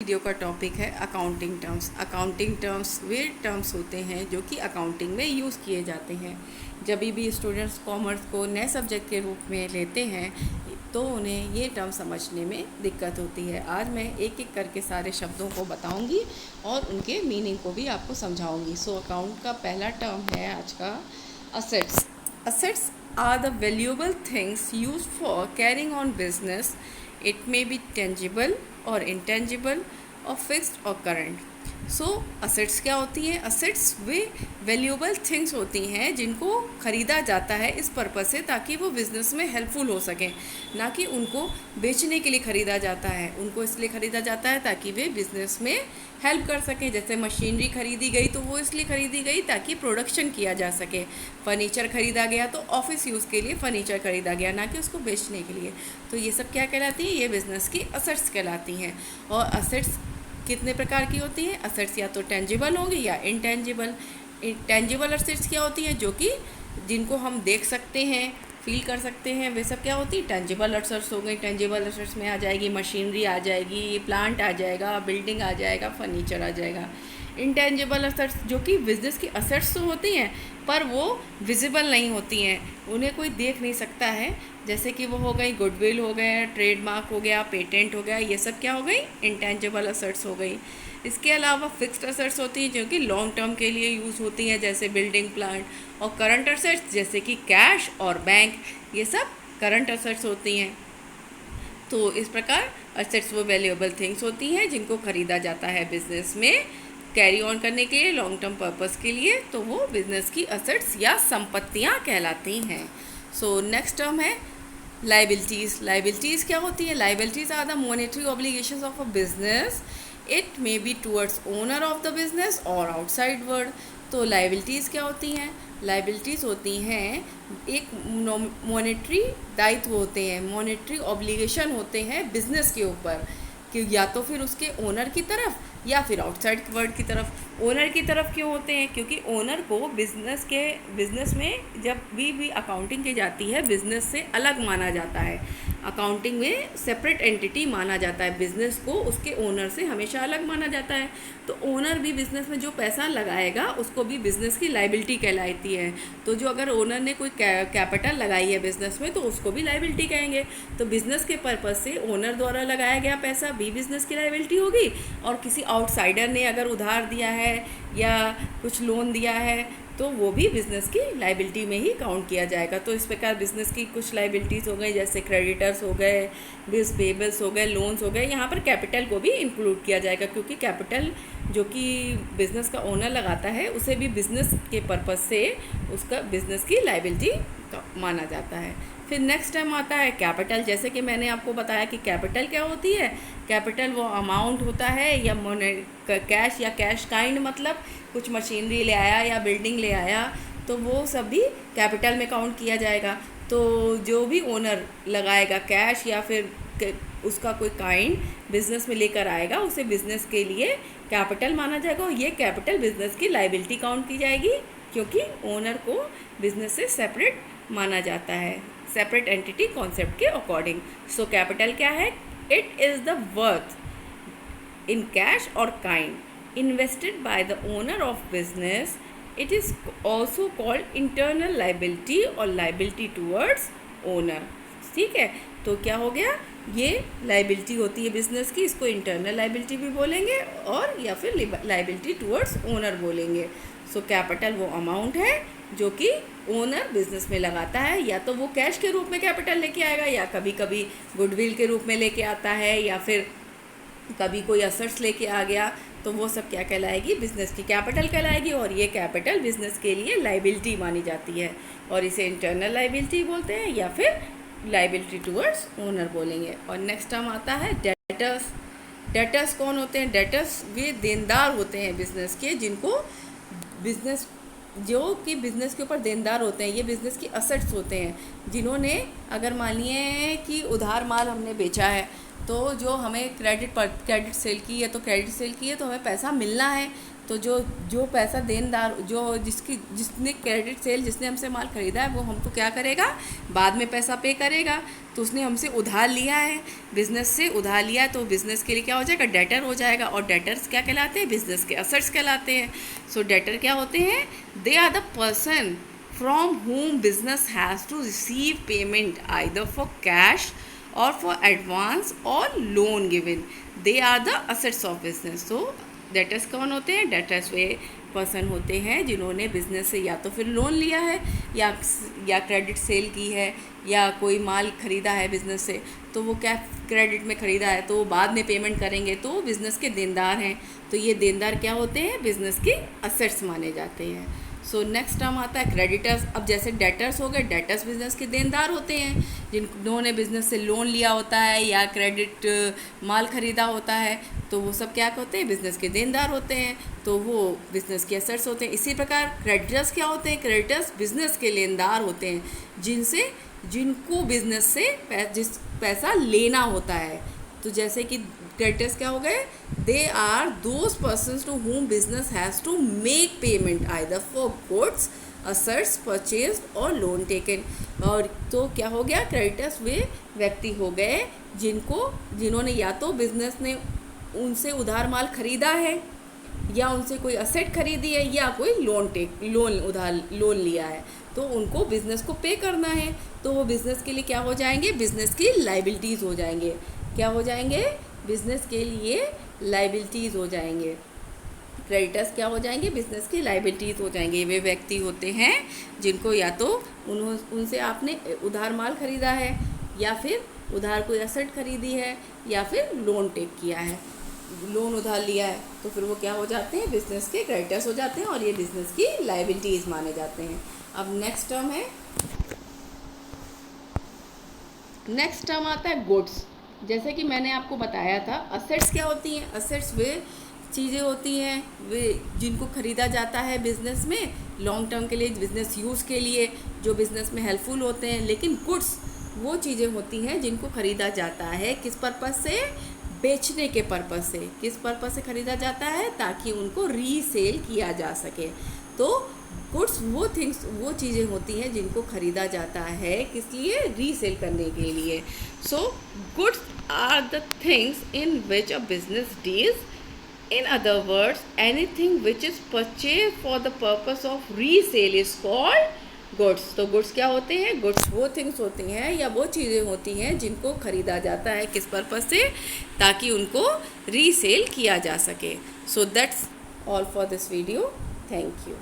Video का topic है accounting terms. Accounting terms वे terms होते हैं जो कि अकाउंटिंग में यूज़ किए जाते हैं। जब भी स्टूडेंट्स कॉमर्स को नए सब्जेक्ट के रूप में लेते हैं तो उन्हें ये टर्म समझने में दिक्कत होती है। आज मैं एक एक करके सारे शब्दों को बताऊंगी और उनके मीनिंग को भी आपको समझाऊंगी। सो अकाउंट का पहला टर्म है आज का assets. Assets are the valuable things used for carrying on business. It may be tangible or intangible or fixed or current. So assets क्या होती हैं? असेट्स वे वैल्यूएबल थिंग्स होती हैं जिनको ख़रीदा जाता है इस पर्पज़ से ताकि वो बिज़नेस में हेल्पफुल हो सकें, ना कि उनको बेचने के लिए ख़रीदा जाता है। उनको इसलिए ख़रीदा जाता है ताकि वे बिज़नेस में हेल्प कर सकें। जैसे मशीनरी ख़रीदी गई तो वो इसलिए ख़रीदी गई ताकि प्रोडक्शन किया जा सके। फ़र्नीचर ख़रीदा गया तो ऑफिस यूज़ के लिए फ़र्नीचर ख़रीदा गया, ना कि उसको बेचने के लिए। तो ये सब क्या कहलाती हैं? ये बिज़नेस की असेट्स कहलाती हैं। और असेट्स कितने प्रकार की होती हैं? असेट्स या तो टेंजिबल होंगी या इनटेंजिबल। टेंजिबल असेट्स क्या होती हैं? जो कि जिनको हम देख सकते हैं, फील कर सकते हैं, वे सब क्या होती है? टेंजिबल असेट्स हो गई। टेंजिबल असेट्स में आ जाएगी मशीनरी, आ जाएगी प्लांट, आ जाएगा बिल्डिंग, आ जाएगा फर्नीचर, आ जाएगा। इंटेंजिबल असेट्स जो कि बिज़नेस की असेट्स तो होती हैं पर वो विजिबल नहीं होती हैं, उन्हें कोई देख नहीं सकता है। जैसे कि वो हो गई गुडविल हो गया, ट्रेडमार्क हो गया, पेटेंट हो गया, ये सब क्या हो गई? इंटेंजिबल असेट्स हो गई। इसके अलावा फिक्स्ड असेट्स होती हैं जो कि लॉन्ग टर्म के लिए यूज़ होती हैं, जैसे बिल्डिंग प्लांट। और करंट असेट्स जैसे कि कैश और बैंक, ये सब करंट असेट्स होती हैं। तो इस प्रकार असेट्स वो वैल्यूएबल थिंग्स होती हैं जिनको ख़रीदा जाता है बिज़नेस में कैरी ऑन करने के लिए, लॉन्ग टर्म पर्पस के लिए। तो वो बिज़नेस की असेट्स या संपत्तियाँ कहलाती हैं। सो नेक्स्ट टर्म है लाइबिलिटीज़। लाइबिलिटीज़ क्या होती है? Liabilities are the monetary obligations of a business. It may be towards owner of the business और आउटसाइड वर्ल्ड। तो लाइबिलिटीज़ क्या होती हैं? लाइबिलिटीज़ होती हैं एक मॉनेटरी दायित्व होते हैं, मॉनेटरी ऑब्लिगेशन होते हैं बिजनेस के ऊपर, कि या तो फिर उसके ओनर की तरफ या फिर आउटसाइड वर्ल्ड की तरफ। ओनर की तरफ क्यों होते हैं? क्योंकि ओनर को बिज़नेस में जब भी अकाउंटिंग की जाती है बिज़नेस से अलग माना जाता है। अकाउंटिंग में सेपरेट एंटिटी माना जाता है। बिज़नेस को उसके ओनर से हमेशा अलग माना जाता है। तो ओनर भी बिज़नेस में जो पैसा लगाएगा उसको भी बिज़नेस की लाइबिलिटी कहलाती है। तो जो अगर ओनर ने कोई कैपिटल लगाई है बिज़नेस में तो उसको भी लाइबिलिटी कहेंगे। तो बिज़नेस के पर्पज़ से ओनर द्वारा लगाया गया पैसा भी बिज़नेस की लाइबिलिटी होगी। और किसी आउटसाइडर ने अगर उधार दिया है या कुछ लोन दिया है तो वो भी बिज़नेस की लाइबिलिटी में ही काउंट किया जाएगा। तो इस प्रकार बिज़नेस की कुछ लाइबिलिटीज़ हो गई, जैसे क्रेडिटर्स हो गए, बिल्स पेबल्स हो गए, लोन्स हो गए। यहाँ पर कैपिटल को भी इंक्लूड किया जाएगा, क्योंकि कैपिटल जो कि बिज़नेस का ओनर लगाता है उसे भी बिज़नेस के पर्पज़ से उसका बिज़नेस की लाइबिलिटी माना जाता है। फिर नेक्स्ट टाइम आता है कैपिटल। जैसे कि मैंने आपको बताया कि कैपिटल क्या होती है? कैपिटल वो अमाउंट होता है या कैश या कैश काइंड, मतलब कुछ मशीनरी ले आया या बिल्डिंग ले आया तो वो सब भी कैपिटल में काउंट किया जाएगा। तो जो भी ओनर लगाएगा कैश या फिर उसका कोई काइंड बिज़नेस में लेकर आएगा उसे बिज़नेस के लिए कैपिटल माना जाएगा। और ये कैपिटल बिज़नेस की लाइबिलिटी काउंट की जाएगी, क्योंकि ओनर को बिज़नेस से सेपरेट माना जाता है, सेपरेट एंटिटी कॉन्सेप्ट के अकॉर्डिंग। सो कैपिटल क्या है? It is the worth in cash और kind invested by the owner of business. It is also called internal liability or liability towards owner. ठीक है, तो क्या हो गया? ये लाइबिलिटी होती है बिजनेस की, इसको इंटरनल लाइबिलिटी भी बोलेंगे और या फिर लाइबिलिटी टूवर्ड्स ओनर बोलेंगे। सो कैपिटल वो अमाउंट है जो कि ओनर बिजनेस में लगाता है, या तो वो कैश के रूप में कैपिटल लेके आएगा या कभी कभी गुडविल के रूप में लेके आता है, या फिर कभी कोई असेट्स लेके आ गया। तो वो सब क्या कहलाएगी? बिज़नेस की कैपिटल कहलाएगी। और ये कैपिटल बिज़नेस के लिए लाइबिलिटी मानी जाती है और इसे इंटरनल लाइबिलिटी बोलते हैं या फिर लाइबिलिटी टूवर्ड्स ओनर बोलेंगे। और नेक्स्ट टर्म आता है डेटर्स। डेटर्स कौन होते हैं? डेटर्स वे देनदार होते हैं बिज़नेस के, जिनको बिज़नेस जो कि बिज़नेस के ऊपर देनदार होते हैं। ये बिज़नेस की असेट्स होते हैं, जिन्होंने अगर मानिए कि उधार माल हमने बेचा है तो जो हमें क्रेडिट सेल की है तो क्रेडिट सेल की है तो हमें पैसा मिलना है। तो जो जो पैसा देनदार जो जिसने क्रेडिट सेल जिसने हमसे माल ख़रीदा है वो हमको क्या करेगा, बाद में पैसा पे करेगा। तो उसने हमसे उधार लिया है, बिज़नेस से उधार लिया, तो बिज़नेस के लिए क्या हो जाएगा, डेटर हो जाएगा। और डेटर्स क्या कहलाते हैं, बिज़नेस के असेट्स कहलाते हैं। सो डेटर क्या होते हैं, they are the person from whom business has to receive payment either for cash or for advance or loan given. They are the assets of business. So debtors कौन होते हैं, debtors वे person होते हैं जिन्होंने business से या तो फिर लोन लिया है या क्रेडिट सेल की है या कोई माल ख़रीदा है बिज़नेस से, तो वो क्या क्रेडिट में ख़रीदा है तो वो बाद में पेमेंट करेंगे, तो बिज़नेस के देनदार हैं। तो ये देनदार क्या होते हैं, बिज़नेस के असेट्स माने जाते हैं। सो नेक्स्ट टर्म आता है क्रेडिटर्स। अब जैसे डेटर्स हो गए, डेटर्स बिज़नेस के देनदार होते हैं जिन्होंने बिज़नेस से लोन लिया होता है या क्रेडिट माल ख़रीदा होता है, तो वो सब क्या होते हैं, बिज़नेस के देनदार होते हैं, तो वो बिज़नेस के असेट्स होते हैं। इसी प्रकार क्रेडिटर्स क्या होते हैं, क्रेडिटर्स बिज़नेस के लेनदार होते हैं जिनको बिज़नेस से पैसा लेना होता है। तो जैसे कि क्रेडिटर्स क्या हो गए, they are those persons to whom business has to make payment either for goods assets purchase और लोन टेकन। और तो क्या हो गया, क्रेडिटर्स वे व्यक्ति हो गए जिन्होंने या तो बिज़नेस ने उनसे उधार माल ख़रीदा है या उनसे कोई असेट खरीदी है या कोई लोन लिया है, तो उनको बिज़नेस को पे करना है, तो वो बिज़नेस के लिए क्या हो जाएंगे, बिज़नेस की लाइबिलिटीज़ हो जाएंगे। क्या हो जाएंगे, बिज़नेस के लिए लाइबिलिटीज़ हो जाएंगे। क्रेडिटर्स क्या हो जाएंगे, बिज़नेस की लाइबिलिटीज़ हो जाएंगे। वे व्यक्ति होते हैं जिनको या तो उनसे आपने उधार माल ख़रीदा है या फिर उधार कोई असेट खरीदी है या फिर लोन टेक किया है, लोन उधार लिया है, तो फिर वो क्या हो जाते हैं, बिज़नेस के क्रेडिटर्स हो जाते हैं और ये बिज़नेस की लाइबिलिटीज़ माने जाते हैं। अब नेक्स्ट टर्म आता है गुड्स। जैसे कि मैंने आपको बताया था, असेट्स क्या होती हैं, असेट्स वे चीज़ें होती हैं वे जिनको ख़रीदा जाता है बिज़नेस में लॉन्ग टर्म के लिए, बिज़नेस यूज़ के लिए, जो बिज़नेस में हेल्पफुल होते हैं। लेकिन गुड्स वो चीज़ें होती हैं जिनको ख़रीदा जाता है किस पर्पज़ से, बेचने के पर्पज़ से। किस पर्पज़ से ख़रीदा जाता है, ताकि उनको रीसेल किया जा सके। तो गुड्स वो चीज़ें होती हैं जिनको ख़रीदा जाता है किस लिए, रीसेल करने के लिए। So goods are the things in which a business deals. In other words, anything which is purchase for the purpose of resale is called goods. तो गुड्स क्या होते हैं, गुड्स वो थिंग्स होती हैं या वो चीज़ें होती हैं जिनको ख़रीदा जाता है किस पर्पस से, ताकि उनको रीसेल किया जा सके। So that's all for this video. Thank you.